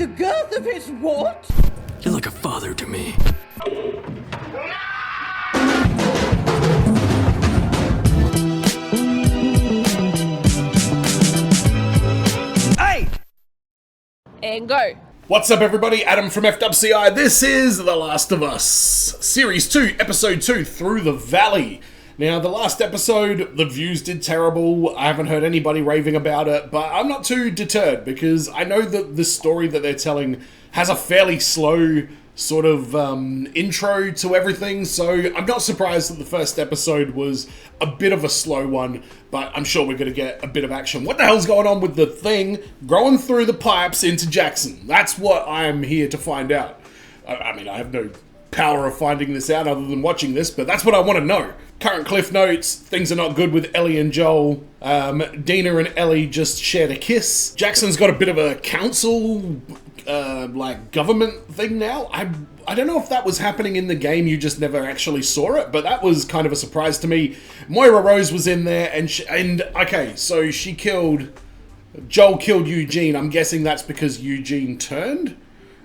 The girth of his what? You're like a father to me. Hey! And go. What's up, everybody? Adam from FWCI. This is The Last of Us Series 2, Episode 2, Through the Valley. Now, the last episode, the views did terrible. I haven't heard anybody raving about it, but I'm not too deterred because I know that the story that they're telling has a fairly slow sort of intro to everything, so I'm not surprised that the first episode was a bit of a slow one, but I'm sure we're going to get a bit of action. What the hell's going on with the thing growing through the pipes into Jackson? That's what I am here to find out. I mean, I have no power of finding this out other than watching this, but that's what I want to know. Current cliff notes: things are not good with Ellie and Joel. Dina and Ellie just shared a kiss. Jackson's got a bit of a council, like government thing now. I don't know if that was happening in the game, you just never actually saw it, but that was kind of a surprise to me. Moira Rose was in there, and okay, so Joel killed Eugene. I'm guessing that's because Eugene turned?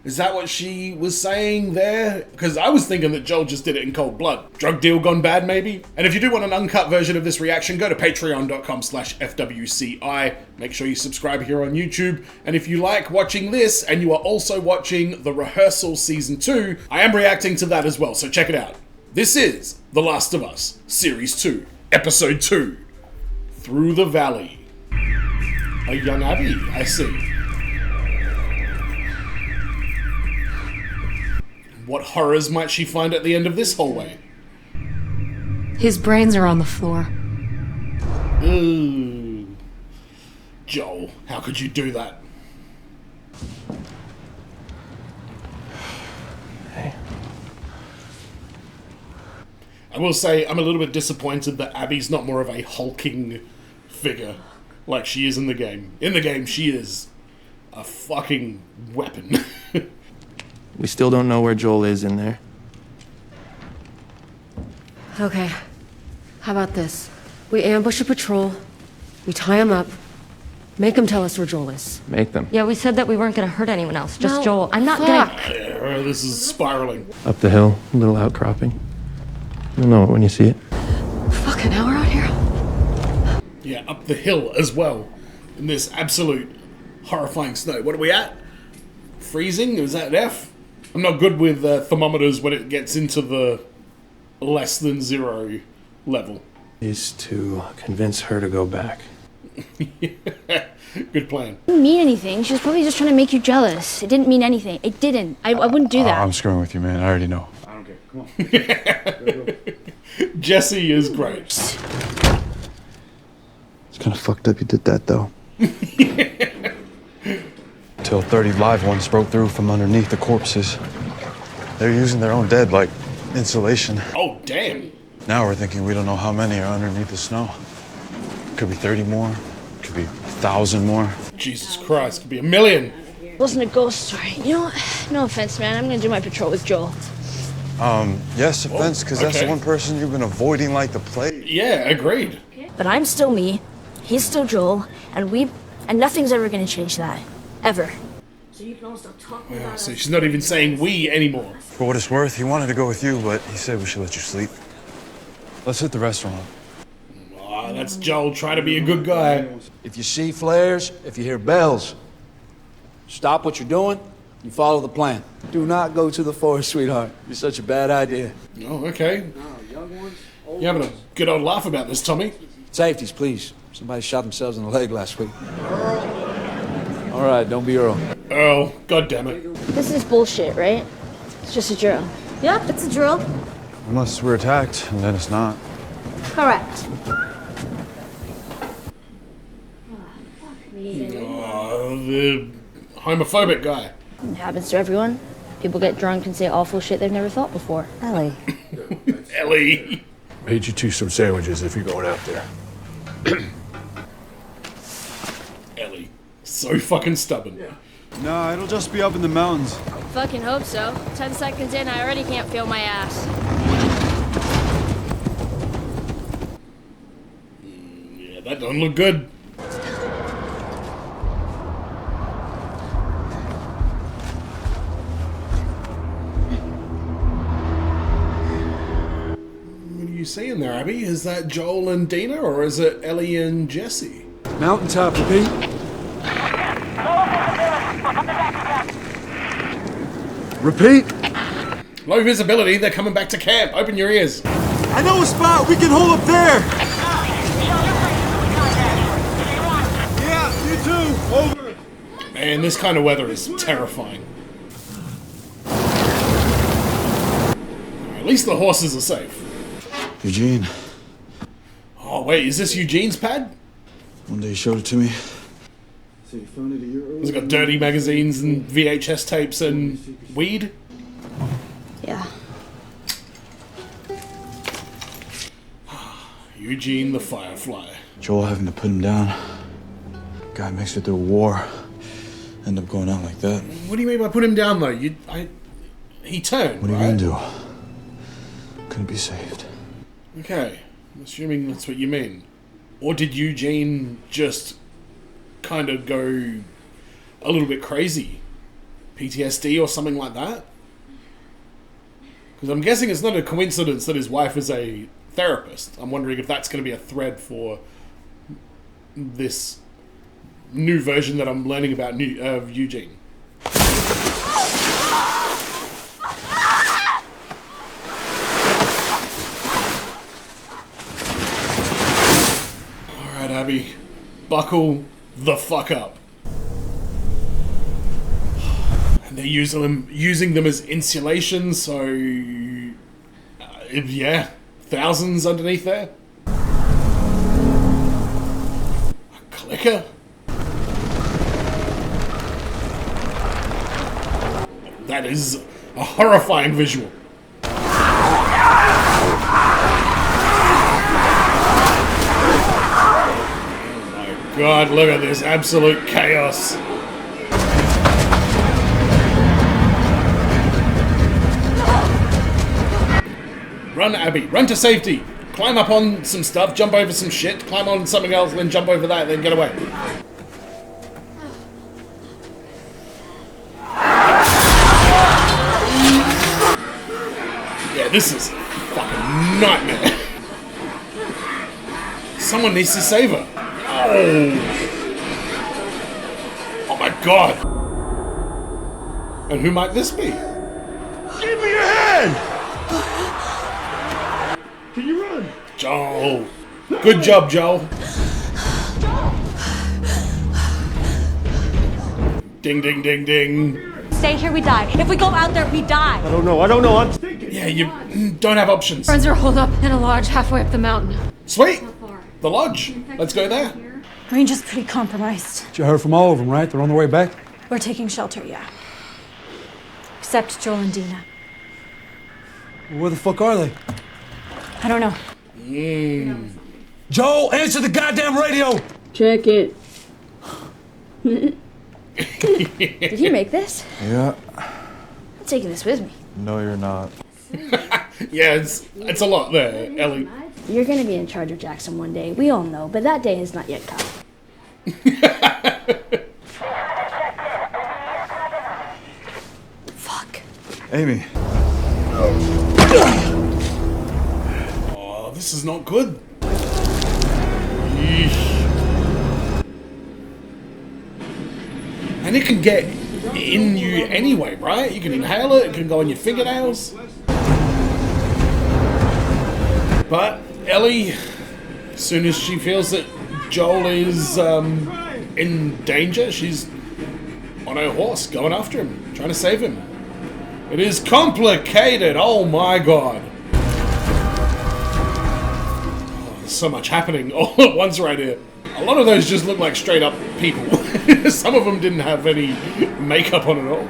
Is that what she was saying there? Because I was thinking that Joel just did it in cold blood. Drug deal gone bad, maybe? And if you do want an uncut version of this reaction, go to patreon.com/FWCI. Make sure you subscribe here on YouTube. And if you like watching this, and you are also watching The Rehearsal Season 2, I am reacting to that as well, so check it out. This is The Last of Us, Series 2, Episode 2, Through the Valley. A young Abby, I see. What horrors might she find at the end of this hallway? His brains are on the floor. Ooh. Joel, how could you do that? Hey. I will say, I'm a little bit disappointed that Abby's not more of a hulking figure like she is in the game. In the game, she is a fucking weapon. We still don't know where Joel is in there. Okay. How about this? We ambush a patrol, we tie him up, make him tell us where Joel is. Make them. Yeah, we said that we weren't gonna hurt anyone else, just No, Joel. I'm not fuck. gonna... Yeah, this is spiraling. Up the hill, a little outcropping. You'll know it when you see it. Fucking hour out here? Yeah, up the hill as well. In this absolute horrifying snow. What are we at? Freezing? Is that an F? I'm not good with thermometers when it gets into the less than zero level. Is to convince her to go back. Good plan. It didn't mean anything. She was probably just trying to make you jealous. It didn't mean anything. It didn't. I wouldn't do that. I'm screwing with you, man. I already know. I don't care. Come on. Jesse is great. It's kind of fucked up you did that, though. Till 30 live ones broke through from underneath the corpses. They're using their own dead like insulation. Oh, damn. Now we're thinking we don't know how many are underneath the snow. Could be 30 more. Could be 1,000 more. Jesus Christ, could be 1,000,000. It wasn't a ghost story. You know what? No offense, man. I'm gonna do my patrol with Joel. Yes, offense, because that's the okay. one person you've been avoiding like the plague. Yeah, agreed. But I'm still me. He's still Joel, and nothing's ever gonna change that. Ever. So you can all stop talking Yeah, so she's not even saying we anymore. For what it's worth, he wanted to go with you, but he said we should let you sleep. Let's hit the restaurant. Oh, that's Joel trying to be a good guy. If you see flares, if you hear bells, stop what you're doing and follow the plan. Do not go to the forest, sweetheart. It's such a bad idea. Oh, okay. You're having a good old laugh about this, Tommy. Safeties, please. Somebody shot themselves in the leg last week. All right, don't be Earl. Oh, god damn it. This is bullshit, right? It's just a drill. Yep, it's a drill. Unless we're attacked, and then it's not. Correct. Oh, the homophobic guy. It happens to everyone. People get drunk and say awful shit they've never thought before. Ellie. Ellie. Made you two some sandwiches if you're going out there. Ellie. So fucking stubborn. No, it'll just be up in the mountains. Fucking hope so. 10 seconds in, I already can't feel my ass. Yeah, that doesn't look good. seeing there, Abby? Is that Joel and Dina, or is it Ellie and Jesse? Mountaintop, repeat. Repeat. Low visibility, they're coming back to camp. Open your ears. I know a spot we can hold up there. Yeah, you too. Over. Man, this kind of weather is terrifying. At least the horses are safe. Eugene, Oh, wait, is this Eugene's pad? one day you showed it to me. It's got dirty magazines and VHS tapes and weed. Yeah. Eugene the Firefly. Joel having to put him down. Guy makes it through a war. End up going out like that. What do you mean by put him down, though? He turned, What are you right? gonna do? Couldn't be saved. Okay, I'm assuming that's what you mean. Or did Eugene just kind of go a little bit crazy? PTSD or something like that? Because I'm guessing it's not a coincidence that his wife is a therapist. I'm wondering if that's going to be a thread for this new version that I'm learning about of Eugene. Alright, Abby. Buckle the fuck up. And they're using them as insulation, so... yeah, thousands underneath there. A clicker? That is a horrifying visual. God, look at this absolute chaos. Run, Abby. Run to safety. Climb up on some stuff, jump over some shit, climb on something else, then jump over that, then get away. Yeah, this is a fucking nightmare. Someone needs to save her. Oh my god! And who might this be? Give me your hand! Can you run? Joel! Good job, Joel! Ding, ding, ding, ding. Stay here, we die. If we go out there, we die. I don't know, I'm thinking. Yeah, you don't have options. Friends are holed up in a lodge halfway up the mountain. Sweet! The lodge. Let's go there. Range is pretty compromised. You heard from all of them, right? They're on their way back? We're taking shelter, yeah. Except Joel and Dina. Where the fuck are they? I don't know. Joel, answer the goddamn radio! Check it. Did you make this? Yeah. I'm taking this with me. No, you're not. Yeah, it's a lot there, Ellie. You're gonna be in charge of Jackson one day. We all know, but that day has not yet come. Fuck. Amy. Oh, this is not good. Yeesh. And it can get in you anyway, right? You can inhale it, it can go on your fingernails. But Ellie, as soon as she feels that Joel is in danger, she's on her horse, going after him, trying to save him. It is complicated, oh my god. Oh, there's so much happening all at once right here. A lot of those just look like straight up people. Some of them didn't have any makeup on at all.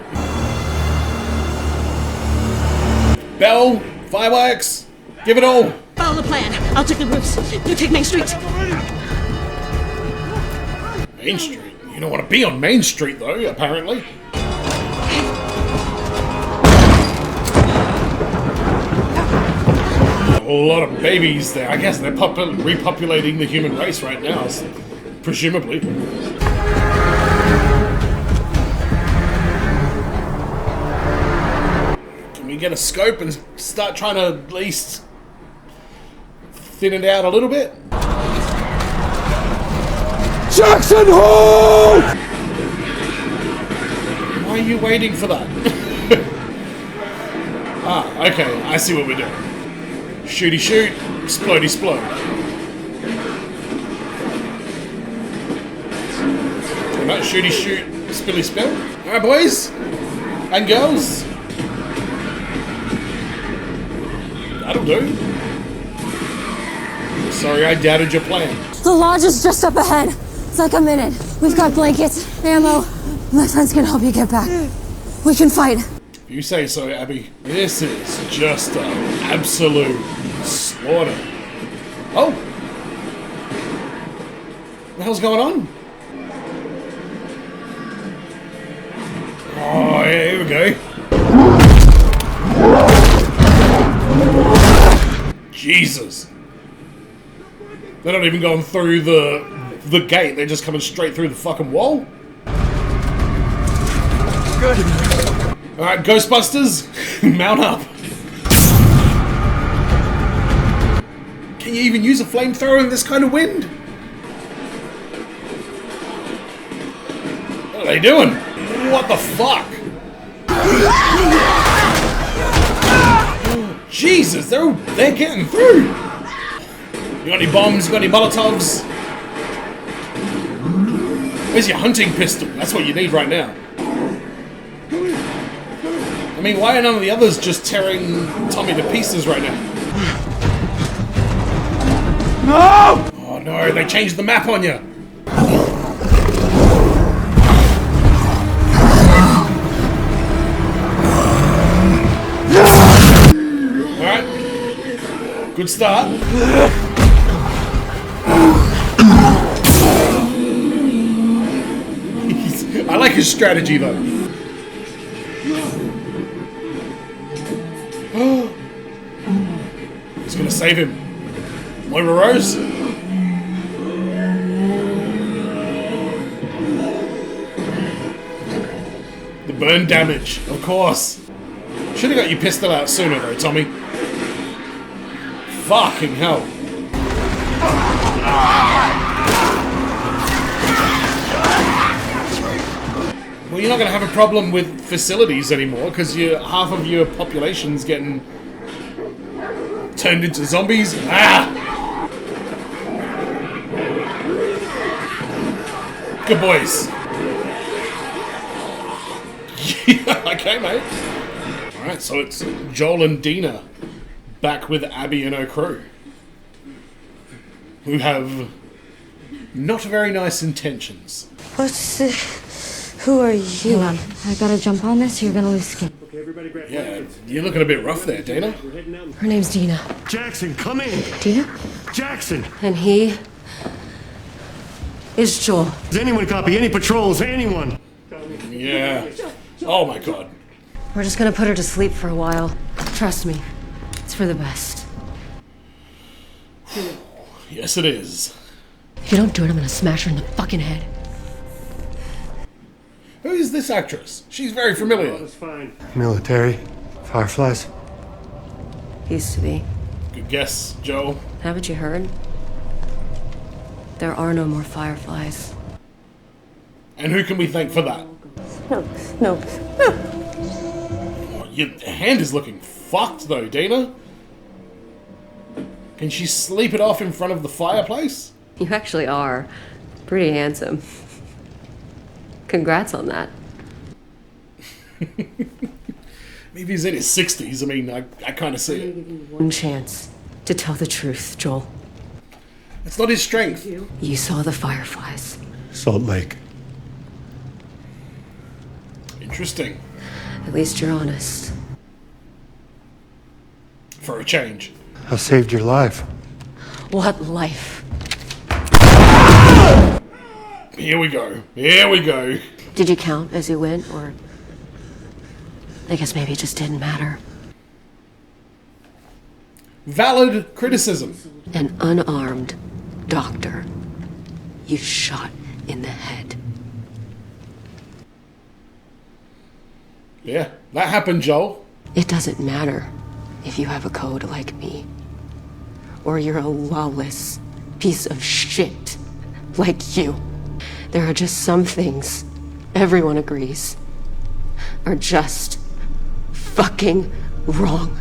Bell, fireworks, give it all. Follow the plan. I'll take the roofs. You take Main Street. Main Street? You don't want to be on Main Street though, apparently. A lot of babies there. I guess they're repopulating the human race right now, presumably. Can we get a scope and start trying to at least thin it out a little bit. Jackson, hold! Why are you waiting for that? Ah, okay, I see what we're doing. Shooty shoot, explodey explode. Alright, shooty shoot, spilly spill. Alright, boys and girls. That'll do. Sorry, I doubted your plan. The lodge is just up ahead. It's like a minute. We've got blankets, ammo. My friends can help you get back. We can fight. You say so, Abby. This is just an absolute slaughter. Oh! What the hell's going on? Oh, yeah, here we go. Jesus. They're not even going through the gate, they're just coming straight through the fucking wall. Good. Alright, Ghostbusters, mount up. Can you even use a flamethrower in this kind of wind? What are they doing? What the fuck? Jesus, they're getting through. You got any bombs? You got any Molotovs? Where's your hunting pistol? That's what you need right now. I mean, why are none of the others just tearing Tommy to pieces right now? No! Oh no, they changed the map on you. Alright. Good start. I like his strategy though. He's gonna save him. Moira Rose. The burn damage, of course. Should have got your pistol out sooner though, Tommy. Fucking hell. Well, you're not going to have a problem with facilities anymore because half of your population's getting turned into zombies. Ah! Good boys. Okay, mate. Alright, so it's Joel and Dina back with Abby and her crew, who have not very nice intentions. What's who are you? Hang on, I gotta jump on this. You're gonna lose skin. Yeah, you're looking a bit rough there, Dina. Her name's Dina. Jackson, come in. Dina? Jackson, And he is Joel. does anyone copy any patrols? Anyone? Yeah. Oh my god. We're just gonna put her to sleep for a while. Trust me, it's for the best. Yes, it is. If you don't do it, I'm gonna smash her in the fucking head. Who is this actress? She's very familiar. That's fine. Military. Fireflies. Used to be. Good guess, Joel. Haven't you heard? There are no more fireflies. And who can we thank for that? No. Oh, your hand is looking fucked though, Dina. Can she sleep it off in front of the fireplace? You actually are pretty handsome. Congrats on that. Maybe he's in his 60s. I mean, I kind of see it. One chance to tell the truth, Joel. It's not his strength. You saw the fireflies. Salt Lake. Interesting. At least you're honest. For a change. I saved your life. What life? Here we go. Here we go. Did you count as you went, or... I guess maybe it just didn't matter. Valid criticism. An unarmed doctor you shot in the head. Yeah, that happened, Joel. It doesn't matter if you have a code like me, or you're a lawless piece of shit like you. There are just some things everyone agrees are just fucking wrong.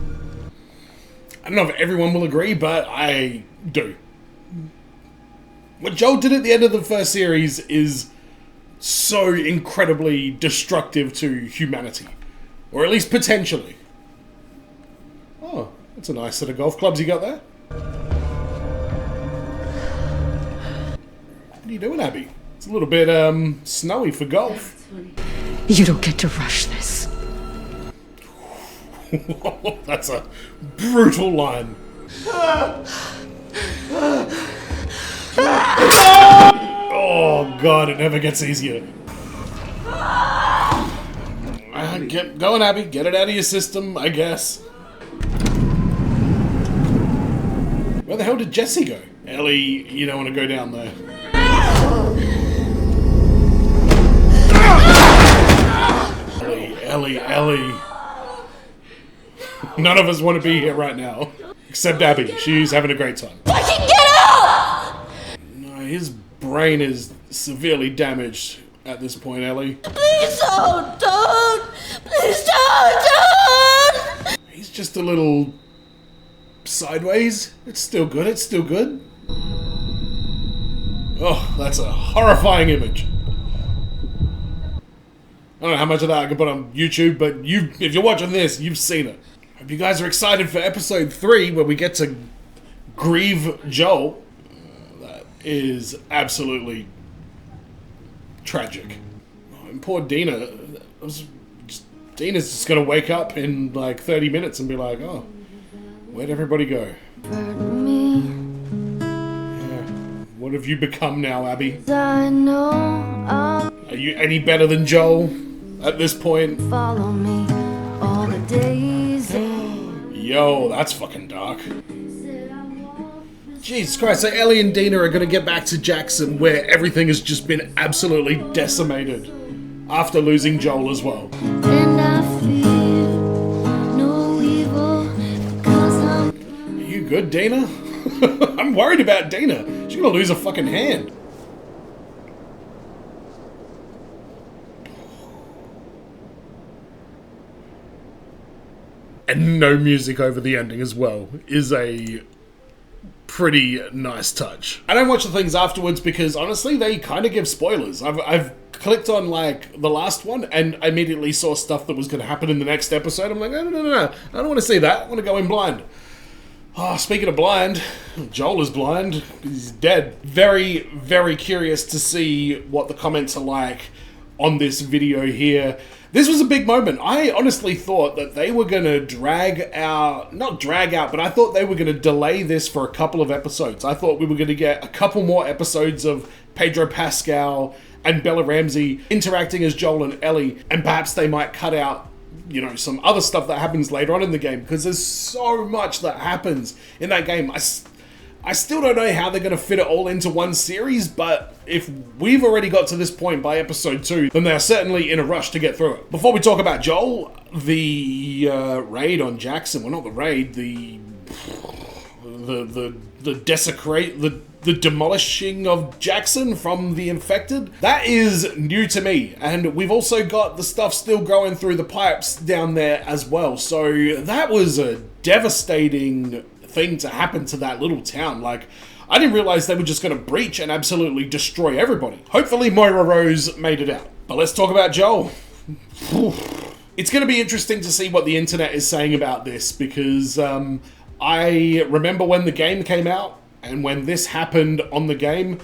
I don't know if everyone will agree, but I do. What Joel did at the end of the first series is so incredibly destructive to humanity. Or at least potentially. Oh, that's a nice set of golf clubs you got there. What are you doing, Abby? It's a little bit, snowy for golf. You don't get to rush this. That's a brutal line. Oh god, it never gets easier. Get going, Abby. Get it out of your system, I guess. Where the hell did Jesse go? Ellie, you don't want to go down there. Ellie. None of us want to be here right now. Except Abby. She's having a great time. Fucking get out! No, his brain is severely damaged at this point, Ellie. Please don't! Please don't! He's just a little sideways. It's still good. Oh, that's a horrifying image. I don't know how much of that I can put on YouTube, but if you're watching this, you've seen it. Hope you guys are excited for episode 3, where we get to grieve Joel. That is absolutely tragic. Oh, and poor Dina. Dina's just gonna wake up in like 30 minutes and be like, oh, where'd everybody go? Yeah. What have you become now, Abby? Are you any better than Joel at this point? Follow me all the days. Yo, that's fucking dark. Jesus Christ, so Ellie and Dina are gonna get back to Jackson, where everything has just been absolutely decimated after losing Joel as well. And I feel no evil because Are you good, Dina? I'm worried about Dina. She's gonna lose a fucking hand. And no music over the ending as well is a pretty nice touch. I don't watch the things afterwards because honestly they kind of give spoilers. I've clicked on like the last one and I immediately saw stuff that was going to happen in the next episode. I'm like, no, I don't want to see that. I want to go in blind. Oh, speaking of blind, Joel is blind. He's dead. Very, very curious to see what the comments are like on this video here. This was a big moment. I honestly thought that they were going to not drag out, but I thought they were going to delay this for a couple of episodes. I thought we were going to get a couple more episodes of Pedro Pascal and Bella Ramsey interacting as Joel and Ellie, and perhaps they might cut out, you know, some other stuff that happens later on in the game, because there's so much that happens in that game. I still don't know how they're going to fit it all into one series, but if we've already got to this point by episode 2, then they're certainly in a rush to get through it. Before we talk about Joel, the raid on Jackson, well, not the raid, the demolishing of Jackson from the infected, that is new to me. And we've also got the stuff still going through the pipes down there as well. So that was a devastating thing to happen to that little town. Like, I didn't realize they were just going to breach and absolutely destroy everybody. Hopefully Moira Rose made it out. But let's talk about Joel. It's going to be interesting to see what the internet is saying about this, because I remember when the game came out and when this happened on the game,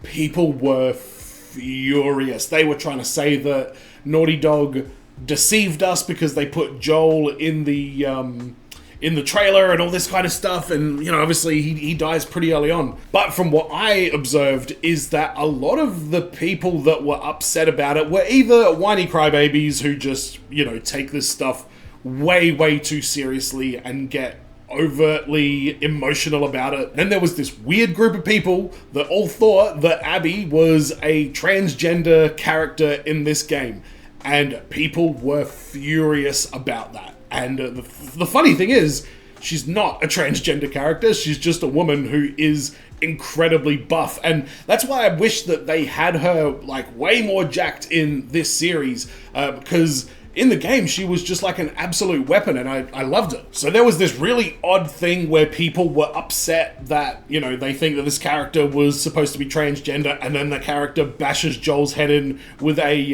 people were furious. They were trying to say that Naughty Dog deceived us because they put Joel in the trailer and all this kind of stuff, and, you know, obviously he dies pretty early on. But from what I observed is that a lot of the people that were upset about it were either whiny crybabies who just, you know, take this stuff way, way too seriously and get overtly emotional about it. Then there was this weird group of people that all thought that Abby was a transgender character in this game, and people were furious about that. And the funny thing is, she's not a transgender character. She's just a woman who is incredibly buff, and that's why I wish that they had her like way more jacked in this series, because in the game, she was just like an absolute weapon, and I loved it. So there was this really odd thing where people were upset that, you know, they think that this character was supposed to be transgender, and then the character bashes Joel's head in with a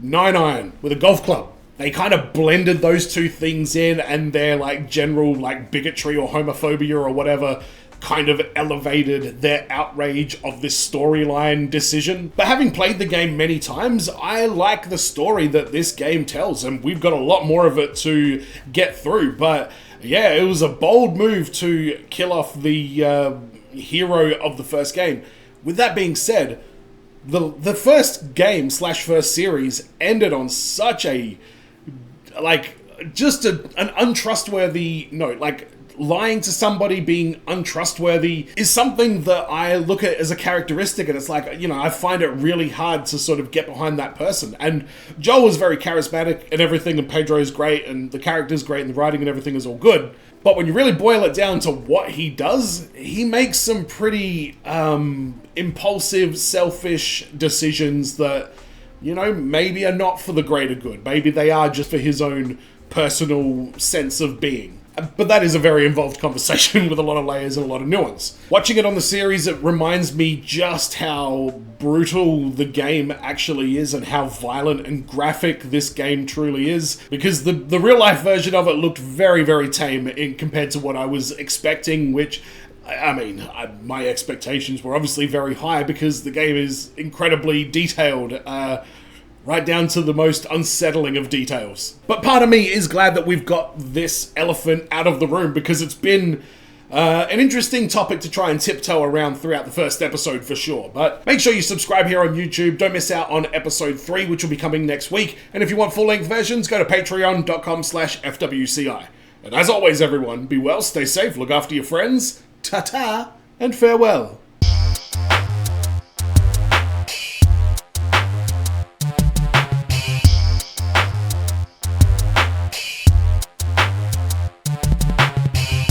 9-iron, with a golf club. They kind of blended those two things in, and their like general like bigotry or homophobia or whatever kind of elevated their outrage of this storyline decision. But having played the game many times, I like the story that this game tells, and we've got a lot more of it to get through. But yeah, it was a bold move to kill off the hero of the first game. With that being said, the first game / first series ended on such a just an untrustworthy note. Like, lying to somebody, being untrustworthy is something that I look at as a characteristic, and it's like, you know, I find it really hard to sort of get behind that person. And Joel was very charismatic and everything, and Pedro's great, and the character's great, and the writing and everything is all good. But when you really boil it down to what he does, he makes some pretty impulsive, selfish decisions that, you know, maybe are not for the greater good. Maybe they are just for his own personal sense of being. But that is a very involved conversation with a lot of layers and a lot of nuance. Watching it on the series, it reminds me just how brutal the game actually is and how violent and graphic this game truly is. Because the real life version of it looked very, very tame compared to what I was expecting, which, I mean, my expectations were obviously very high because the game is incredibly detailed, right down to the most unsettling of details. But part of me is glad that we've got this elephant out of the room, because it's been an interesting topic to try and tiptoe around throughout the first episode for sure. But make sure you subscribe here on YouTube. Don't miss out on episode 3, which will be coming next week. And if you want full-length versions, go to patreon.com/FWCI. And as always, everyone, be well, stay safe, look after your friends, ta-ta, and farewell.